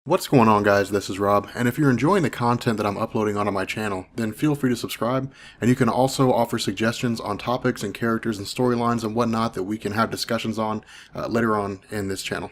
What's going on, guys? This is Rob, and if you're enjoying the content that I'm uploading onto my channel, then feel free to subscribe, and you can also offer suggestions on topics and characters and storylines and whatnot that we can have discussions on later on in this channel.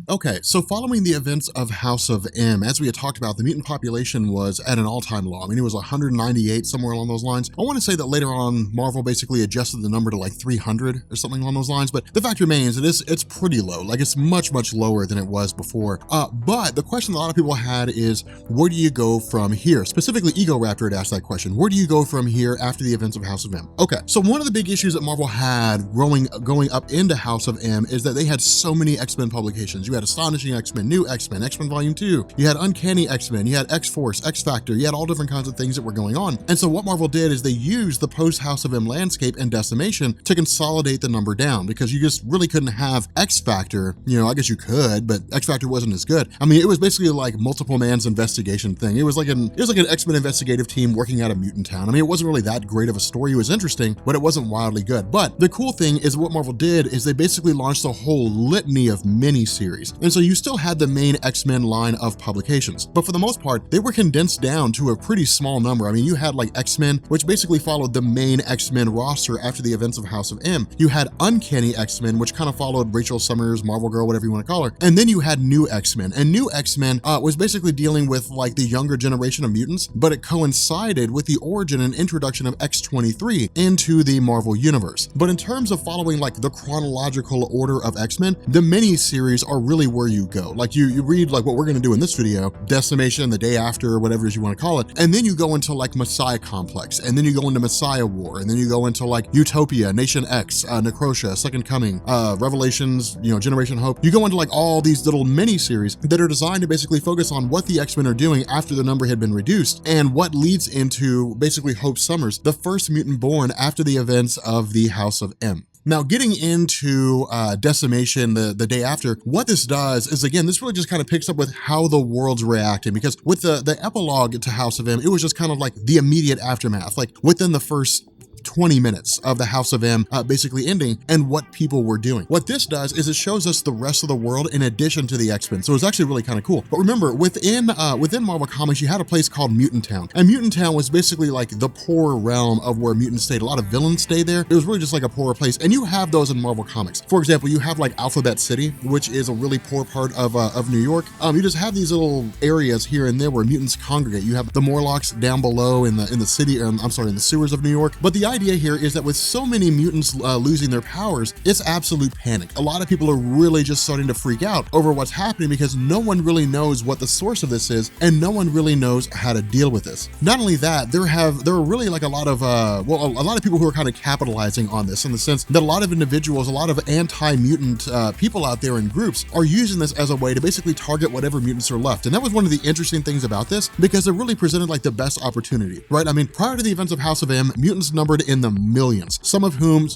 Okay, so following the events of House of M, as we had talked about, the mutant population was at an all-time low. I mean, it was 198, somewhere along those lines. I want to say that later on, Marvel basically adjusted the number to like 300 or something along those lines, but the fact remains, it's pretty low. Like, it's much, much lower than it was before. But the question that a lot of people had is, where do you go from here? Specifically, Ego Raptor had asked that question. Where do you go from here after the events of House of M? Okay, so one of the big issues that Marvel had going up into House of M is that they had so many X-Men publications. You had Astonishing X-Men, New X-Men, X-Men Volume 2, you had Uncanny X-Men, you had X-Force, XFactor, you had all different kinds of things that were going on. And so what Marvel did is they used the post-House of M landscape and Decimation to consolidate the number down, because you just really couldn't have XFactor. You know, I guess you could, but XFactor wasn't as good. I mean, it was basically like multiple man's investigation thing. It was like an X-Men investigative team working out of Mutant Town. I mean, it wasn't really that great of a story. It was interesting, but it wasn't wildly good. But the cool thing is what Marvel did is they basically launched a whole litany of mini-series. And so you still had the main X-Men line of publications, but for the most part, they were condensed down to a pretty small number. I mean, you had like X-Men, which basically followed the main X-Men roster after the events of House of M. You had Uncanny X-Men, which kind of followed Rachel Summers, Marvel Girl, whatever you want to call her. And then you had New X-Men, and New X-Men was basically dealing with like the younger generation of mutants, but it coincided with the origin and introduction of X-23 into the Marvel universe. But in terms of following like the chronological order of X-Men, the mini-series are really where you go. Like you read like what we're going to do in this video, Decimation, the day after, or whatever it is you want to call it, and then you go into like Messiah Complex, and then you go into Messiah War, and then you go into like Utopia, Nation X, Necrotia, Second Coming, Revelations, you know, Generation Hope. You go into like all these little mini-series that are designed to basically focus on what the X-Men are doing after the number had been reduced, and what leads into basically Hope Summers, the first mutant born after the events of the House of M. Now, getting into Decimation the day after, what this does is, again, this really just kind of picks up with how the world's reacting, because with the epilogue to House of M, it was just kind of like the immediate aftermath, like within the first 20 minutes of the House of M basically ending, and what people were doing. What this does is it shows us the rest of the world in addition to the X-Men. So it's actually really kind of cool. But remember, within Marvel Comics, you had a place called Mutant Town. And Mutant Town was basically like the poor realm of where mutants stayed. A lot of villains stayed there. It was really just like a poorer place. And you have those in Marvel Comics. For example, you have like Alphabet City, which is a really poor part of New York. You just have these little areas here and there where mutants congregate. You have the Morlocks down below in the city, in the sewers of New York. But the idea here is that with so many mutants losing their powers, it's absolute panic. A lot of people are really just starting to freak out over what's happening, because no one really knows what the source of this is, and no one really knows how to deal with this. Not only that, there are really like a lot of people who are kind of capitalizing on this, in the sense that a lot of individuals, a lot of anti-mutant people out there in groups are using this as a way to basically target whatever mutants are left. And that was one of the interesting things about this, because it really presented like the best opportunity, right? I mean, prior to the events of House of M, mutants numbered in the millions, some of whom's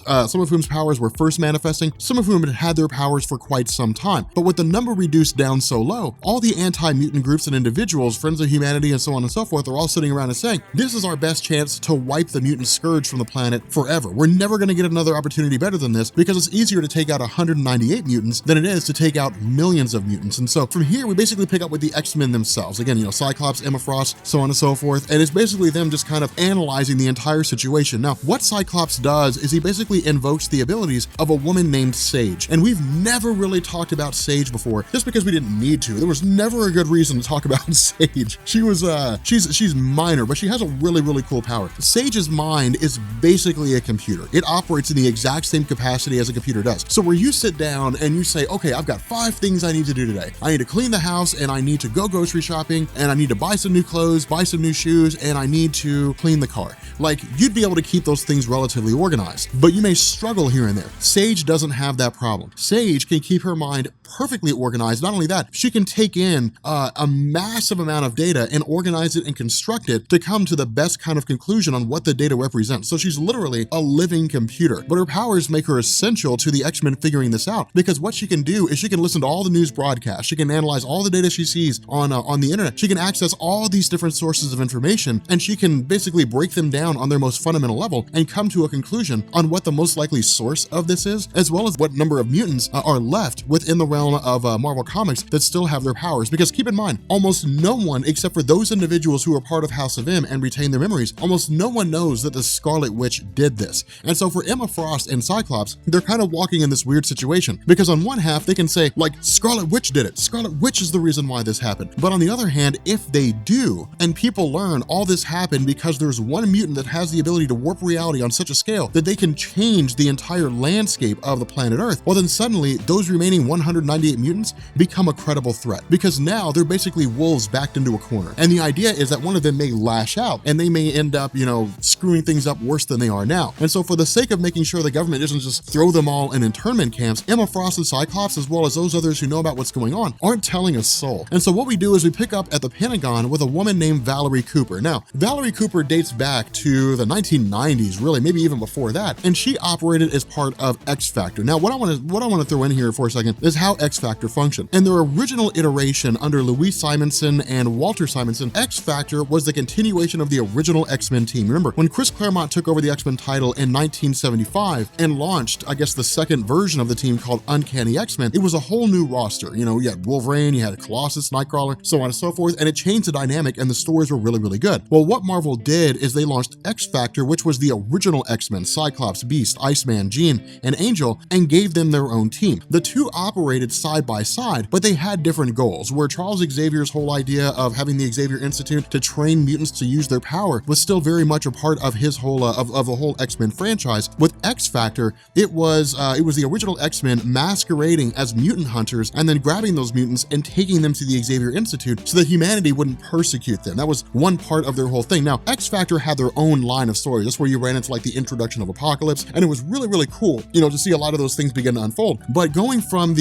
powers were first manifesting, some of whom had had their powers for quite some time. But with the number reduced down so low, all the anti-mutant groups and individuals, Friends of Humanity and so on and so forth, are all sitting around and saying, this is our best chance to wipe the mutant scourge from the planet forever. We're never going to get another opportunity better than this, because it's easier to take out 198 mutants than it is to take out millions of mutants. And so from here, we basically pick up with the X-Men themselves. Again, you know, Cyclops, Emma Frost, so on and so forth. And it's basically them just kind of analyzing the entire situation. Now, what Cyclops does is he basically invokes the abilities of a woman named Sage. And we've never really talked about Sage before, just because we didn't need to. There was never a good reason to talk about Sage. She was, she's minor, but she has a really, really cool power. Sage's mind is basically a computer. It operates in the exact same capacity as a computer does. So where you sit down and you say, okay, I've got 5 things I need to do today. I need to clean the house, and I need to go grocery shopping, and I need to buy some new clothes, buy some new shoes, and I need to clean the car. Like, you'd be able to keep those things relatively organized, but you may struggle here and there. Sage doesn't have that problem. Sage can keep her mind perfectly organized. Not only that, she can take in a massive amount of data and organize it and construct it to come to the best kind of conclusion on what the data represents. So she's literally a living computer, but her powers make her essential to the X-Men figuring this out, because what she can do is she can listen to all the news broadcasts. She can analyze all the data she sees on the internet. She can access all these different sources of information, and she can basically break them down on their most fundamental level level and come to a conclusion on what the most likely source of this is, as well as what number of mutants are left within the realm of Marvel Comics that still have their powers. Because keep in mind, almost no one, except for those individuals who are part of House of M and retain their memories, almost no one knows that the Scarlet Witch did this. And so for Emma Frost and Cyclops, they're kind of walking in this weird situation, because on one half they can say, like, Scarlet Witch did it, Scarlet Witch is the reason why this happened. But on the other hand, if they do, and people learn all this happened because there's one mutant that has the ability to warp reality on such a scale that they can change the entire landscape of the planet Earth, well then suddenly those remaining 198 mutants become a credible threat, because now they're basically wolves backed into a corner. And the idea is that one of them may lash out and they may end up, screwing things up worse than they are now. And so for the sake of making sure the government doesn't just throw them all in internment camps, Emma Frost and Cyclops, as well as those others who know about what's going on, aren't telling a soul. And so what we do is we pick up at the Pentagon with a woman named Valerie Cooper. Now, Valerie Cooper dates back to the 1990s, really, maybe even before that, and she operated as part of XFactor. Now, what I want to throw in here for a second is how XFactor functioned. In their original iteration under Louise Simonson and Walter Simonson, XFactor was the continuation of the original X-Men team. Remember, when Chris Claremont took over the X-Men title in 1975 and launched, I guess, the second version of the team called Uncanny X-Men, it was a whole new roster. You had Wolverine, you had Colossus, Nightcrawler, so on and so forth, and it changed the dynamic, and the stories were really, really good. Well, what Marvel did is they launched X-Factor, which was the original X-Men, Cyclops, Beast, Iceman, Jean, and Angel, and gave them their own team. The two operated side by side, but they had different goals, where Charles Xavier's whole idea of having the Xavier Institute to train mutants to use their power was still very much a part of his whole, of the whole X-Men franchise. With X-Factor, it was the original X-Men masquerading as mutant hunters and then grabbing those mutants and taking them to the Xavier Institute so that humanity wouldn't persecute them. That was one part of their whole thing. Now, X-Factor had their own line of stories. That's where you ran into like the introduction of Apocalypse, and it was really, really cool, to see a lot of those things begin to unfold. But going from from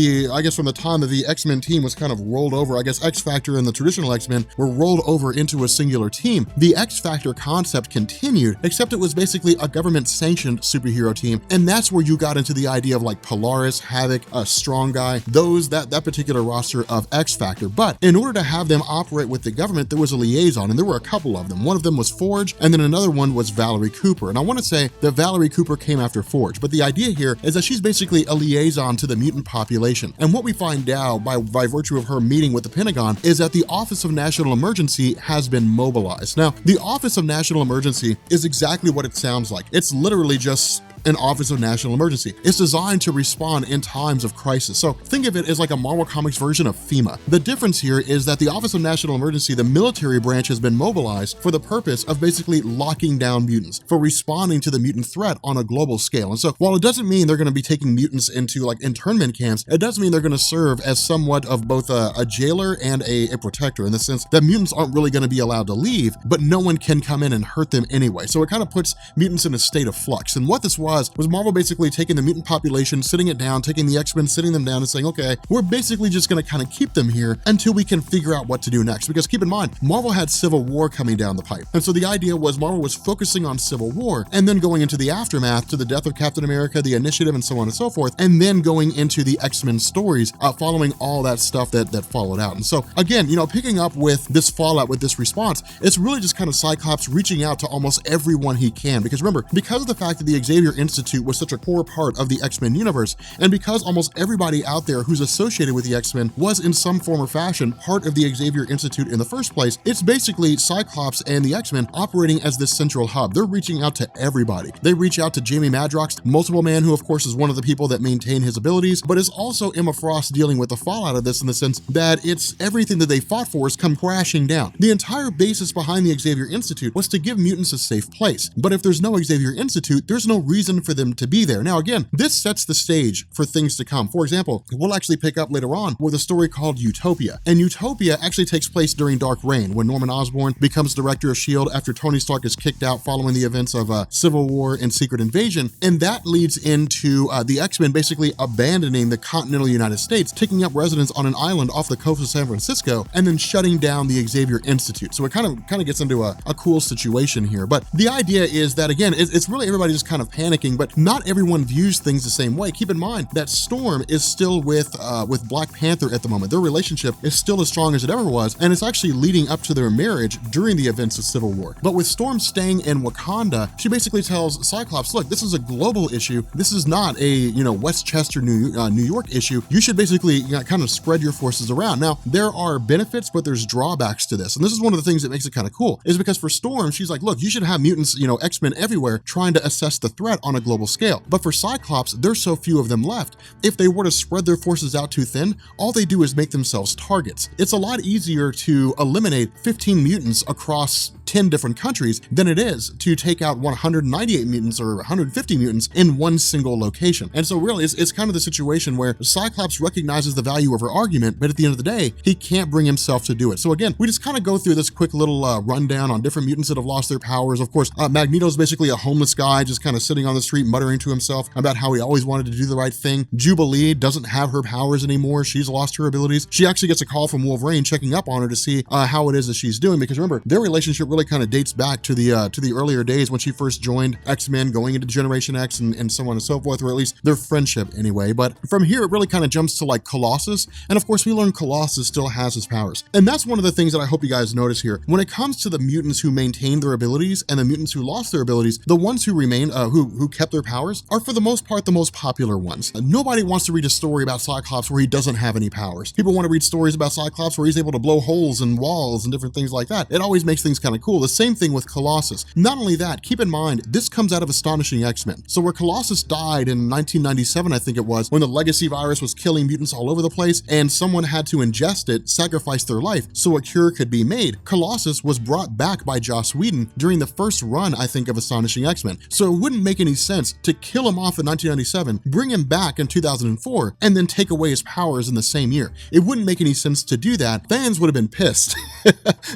the time that the X-Men team was kind of rolled over, I guess X-Factor and the traditional X-Men were rolled over into a singular team, the X-Factor concept continued, except it was basically a government-sanctioned superhero team, and that's where you got into the idea of like Polaris, Havoc, Strong Guy, that particular roster of X-Factor. But in order to have them operate with the government, there was a liaison, and there were a couple of them. One of them was Forge, and then another one was Valerie Cooper. And I want to say that Valerie Cooper came after Forge, but the idea here is that she's basically a liaison to the mutant population. And what we find out by virtue of her meeting with the Pentagon is that the Office of National Emergency has been mobilized. Now, the Office of National Emergency is exactly what it sounds like. It's literally just an Office of National Emergency. It's designed to respond in times of crisis. So think of it as like a Marvel Comics version of FEMA. The difference here is that the Office of National Emergency, the military branch, has been mobilized for the purpose of basically locking down mutants, for responding to the mutant threat on a global scale. And so while it doesn't mean they're going to be taking mutants into like internment camps, it does mean they're going to serve as somewhat of both a jailer and a protector, in the sense that mutants aren't really going to be allowed to leave, but no one can come in and hurt them anyway. So it kind of puts mutants in a state of flux. And what this was Marvel basically taking the mutant population, sitting it down, taking the X-Men, sitting them down and saying, okay, we're basically just going to kind of keep them here until we can figure out what to do next. Because keep in mind, Marvel had Civil War coming down the pipe. And so the idea was Marvel was focusing on Civil War and then going into the aftermath to the death of Captain America, the Initiative, and so on and so forth, and then going into the X-Men stories, following all that stuff that followed out. And so again, picking up with this fallout, with this response, it's really just kind of Cyclops reaching out to almost everyone he can. Because remember, because of the fact that the Xavier Institute was such a core part of the X-Men universe, and because almost everybody out there who's associated with the X-Men was in some form or fashion part of the Xavier Institute in the first place, it's basically Cyclops and the X-Men operating as this central hub. They're reaching out to everybody. They reach out to Jamie Madrox, Multiple Man, who of course is one of the people that maintain his abilities, but is also Emma Frost dealing with the fallout of this, in the sense that it's everything that they fought for has come crashing down. The entire basis behind the Xavier Institute was to give mutants a safe place, but if there's no Xavier Institute, there's no reason for them to be there. Now again, this sets the stage for things to come. For example, we'll actually pick up later on with a story called Utopia, and Utopia actually takes place during Dark Reign, when Norman Osborn becomes director of S.H.I.E.L.D. after Tony Stark is kicked out following the events of Civil War and Secret Invasion, and that leads into the X-Men basically abandoning the continental United States, taking up residence on an island off the coast of San Francisco, and then shutting down the Xavier Institute. So it kind of gets into a cool situation here. But the idea is that, again, it's really everybody just kind of panicking striking, but not everyone views things the same way. Keep in mind that Storm is still with Black Panther at the moment. Their relationship is still as strong as it ever was, and it's actually leading up to their marriage during the events of Civil War. But with Storm staying in Wakanda, she basically tells Cyclops, look, this is a global issue. This is not a, Westchester, New York issue. You should basically kind of spread your forces around. Now, there are benefits, but there's drawbacks to this. And this is one of the things that makes it kind of cool, is because for Storm, she's like, look, you should have mutants, X-Men everywhere trying to assess the threat on a global scale. But for Cyclops, there's so few of them left. If they were to spread their forces out too thin, all they do is make themselves targets. It's a lot easier to eliminate 15 mutants across 10 different countries than it is to take out 198 mutants or 150 mutants in one single location. And so really it's kind of the situation where Cyclops recognizes the value of her argument, but at the end of the day, he can't bring himself to do it. So again, we just kind of go through this quick little rundown on different mutants that have lost their powers. Of course, Magneto's basically a homeless guy just kind of sitting on the street muttering to himself about how he always wanted to do the right thing. Jubilee doesn't have her powers anymore. She's lost her abilities. She actually gets a call from Wolverine checking up on her to see how it is that she's doing, because remember, their relationship really kind of dates back to the earlier days when she first joined X-Men, going into Generation X and so on and so forth, or at least their friendship anyway. But from here, it really kind of jumps to like Colossus. And of course, we learn Colossus still has his powers. And that's one of the things that I hope you guys notice here. When it comes to the mutants who maintain their abilities and the mutants who lost their abilities, the ones who remain, who kept their powers are for the most part the most popular ones. Nobody wants to read a story about Cyclops where he doesn't have any powers. People want to read stories about Cyclops where he's able to blow holes in walls and different things like that. It always makes things kind of cool. The same thing with Colossus. Not only that, keep in mind, this comes out of Astonishing X-Men. So where Colossus died in 1997, I think it was, when the legacy virus was killing mutants all over the place and someone had to ingest it, sacrifice their life so a cure could be made, Colossus was brought back by Joss Whedon during the first run, I think, of Astonishing X-Men. So it wouldn't make any sense to kill him off in 1997, bring him back in 2004, and then take away his powers in the same year. It wouldn't make any sense to do that. Fans would have been pissed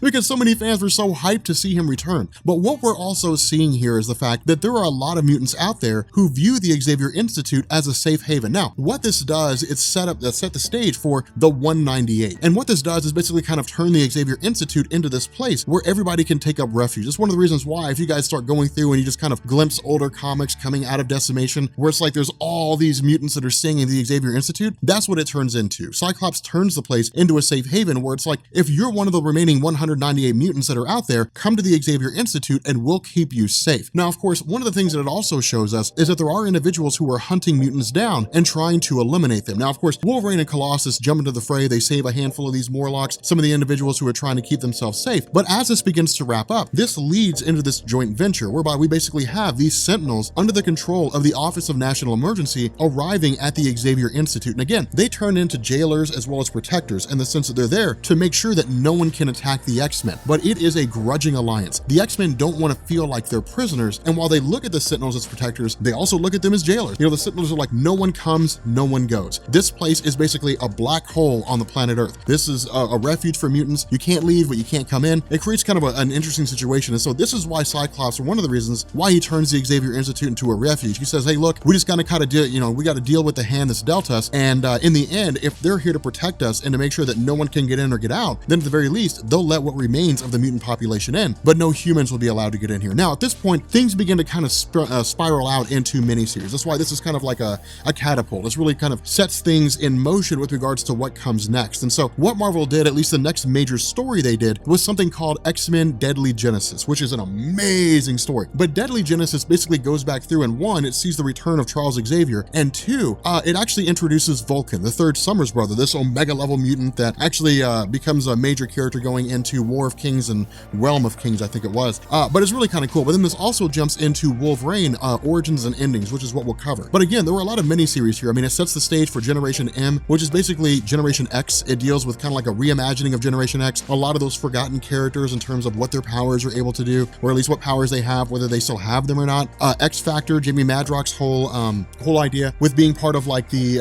because so many fans were so hyped to see him return. But what we're also seeing here is the fact that there are a lot of mutants out there who view the Xavier Institute as a safe haven. Now, what this does is set the stage for the 198. And what this does is basically kind of turn the Xavier Institute into this place where everybody can take up refuge. It's one of the reasons why, if you guys start going through and you just kind of glimpse older comics coming out of Decimation, where it's like there's all these mutants that are staying in the Xavier Institute, that's what it turns into. Cyclops turns the place into a safe haven where it's like, if you're one of the remaining 198 mutants that are out there, come to the Xavier Institute and we'll keep you safe. Now, of course, one of the things that it also shows us is that there are individuals who are hunting mutants down and trying to eliminate them. Now, of course, Wolverine and Colossus jump into the fray. They save a handful of these Morlocks, some of the individuals who are trying to keep themselves safe. But as this begins to wrap up, this leads into this joint venture whereby we basically have these Sentinels under the control of the Office of National Emergency arriving at the Xavier Institute. And again, they turn into jailers as well as protectors in the sense that they're there to make sure that no one can attack the X-Men. But it is a grudging alliance. The X-Men don't want to feel like they're prisoners, and while they look at the Sentinels as protectors, they also look at them as jailers. The Sentinels are like, no one comes, no one goes. This place is basically a black hole on the planet Earth. This is a refuge for mutants. You can't leave, but you can't come in. It creates kind of an interesting situation, and so this is why Cyclops, or one of the reasons why he turns the Xavier Institute into a refuge. He says, hey, look, we just gotta kind of deal, we got to deal with the hand that's dealt us, and in the end, if they're here to protect us and to make sure that no one can get in or get out, then at the very least, they'll let what remains of the mutant population in, but no humans will be allowed to get in here. Now, at this point, things begin to kind of spiral out into miniseries. That's why this is kind of like a catapult. This really kind of sets things in motion with regards to what comes next. And so what Marvel did, at least the next major story they did, was something called X-Men Deadly Genesis, which is an amazing story. But Deadly Genesis basically goes back through, and one, it sees the return of Charles Xavier, and two, it actually introduces Vulcan, the third Summers brother, this Omega level mutant that actually becomes a major character going into War of Kings and Realm of Kings, I think it was. But it's really kind of cool. But then this also jumps into Wolverine Origins and Endings, which is what we'll cover. But again, there were a lot of miniseries here. I mean, it sets the stage for Generation M, which is basically Generation X. It deals with kind of like a reimagining of Generation X. A lot of those forgotten characters in terms of what their powers are able to do, or at least what powers they have, whether they still have them or not. XFactor, Jamie Madrox's whole idea with being part of like the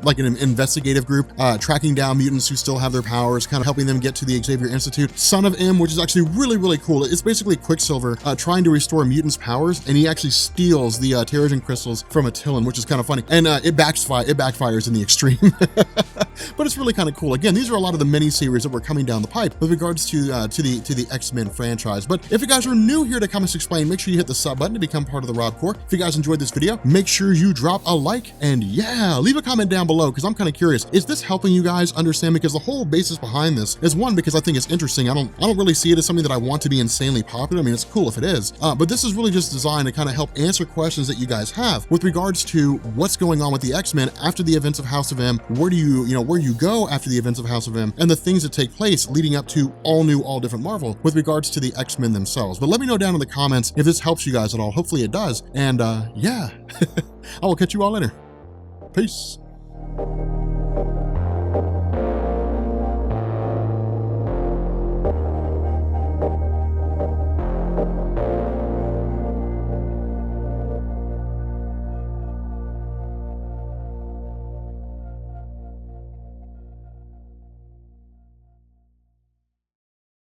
like an investigative group, tracking down mutants who still have their powers, kind of helping them get to the Xavier Institute. Son of M, which is actually really, really cool. It's basically Quicksilver trying to restore mutants' powers, and he actually steals the Terrigen crystals from Attilan, which is kind of funny. And it backfires in the extreme. But it's really kind of cool. Again, these are a lot of the mini-series that were coming down the pipe with regards to the X-Men franchise. But if you guys are new here to Comics Explained, make sure you hit the sub button to become part of the Rob hardcore. If you guys enjoyed this video, make sure you drop a like, and yeah, leave a comment down below, because I'm kind of curious, is this helping you guys understand? Because the whole basis behind this is, one, because I think it's interesting. I don't really see it as something that I want to be insanely popular. I mean, it's cool if it is, but this is really just designed to kind of help answer questions that you guys have with regards to what's going on with the X-Men after the events of House of M. Where do you go after the events of House of M, and the things that take place leading up to all new, all different Marvel with regards to the X-Men themselves. But let me know down in the comments if this helps you guys at all. Hopefully it does. And yeah, I will catch you all later. Peace.